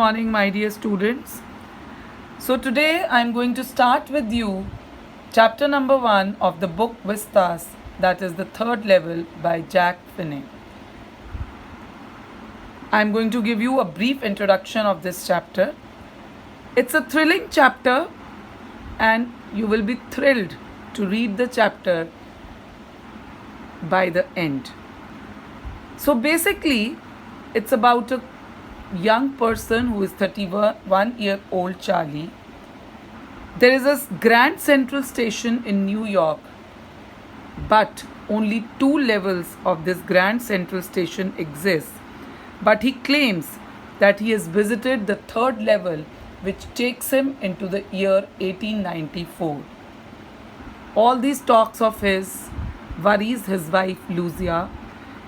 morning, my dear students. So, today I am going to start with you chapter number 1 of the book Vistas, that is the third level by Jack Finney. I am going to give you a brief introduction of this chapter. It's a thrilling chapter, and you will be thrilled to read the chapter by the end. So, basically, it's about a young person who is 31-year-old Charlie. There is a Grand Central Station in New York, but only 2 levels of this Grand Central Station exist. But he claims that he has visited the 3rd level, which takes him into the year 1894. All these talks of his worries his wife Lucia.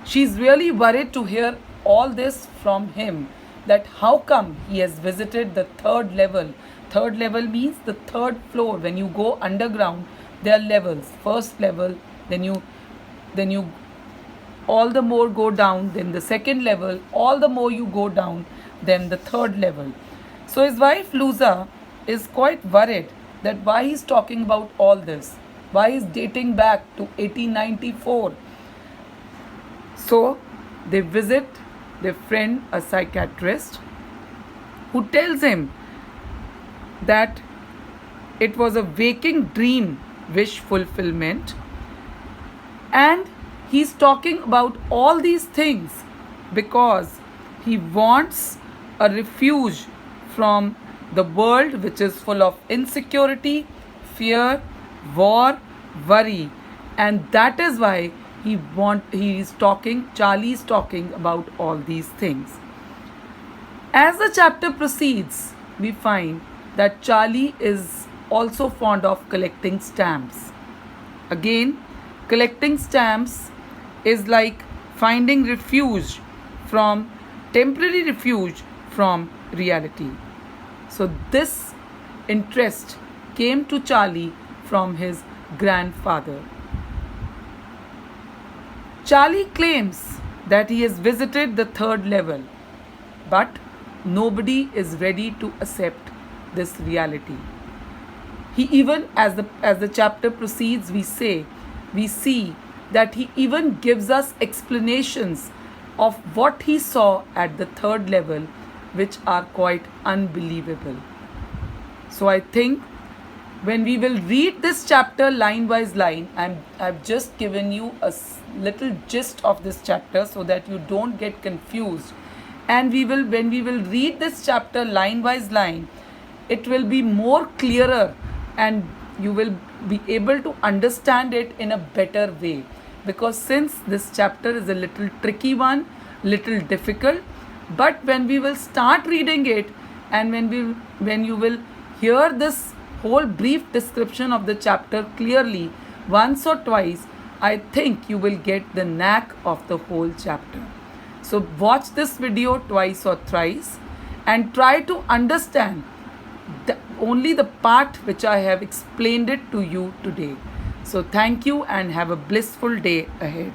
She's really worried to hear all this from him, that how come he has visited the 3rd level. 3rd level means the 3rd floor. When you go underground, there are levels. First level, then you all the more go down, then the 2nd level, all the more you go down, then the 3rd level. So his wife Lucia is quite worried that why he's talking about all this, why he's dating back to 1894. So they visit their friend, a psychiatrist, who tells him that it was a waking dream wish fulfillment, and he's talking about all these things because he wants a refuge from the world which is full of insecurity, fear, war, worry, and that is why Charlie is talking about all these things. As the chapter proceeds, we find that Charlie is also fond of collecting stamps. Again, collecting stamps is like finding temporary refuge from reality. So this interest came to Charlie from his grandfather. Charlie claims that he has visited the 3rd level, but nobody is ready to accept this reality. He even, as the chapter proceeds, we see that he even gives us explanations of what he saw at the 3rd level, which are quite unbelievable. So I think when we will read this chapter line by line, I've just given you a little gist of this chapter so that you don't get confused. And when we will read this chapter line by line, it will be more clearer and you will be able to understand it in a better way. Because since this chapter is a little tricky one, little difficult, but when we will start reading it and when you will hear this whole brief description of the chapter clearly once or twice, I think you will get the knack of the whole chapter. So watch this video twice or thrice and try to understand only the part which I have explained it to you today. So thank you and have a blissful day ahead.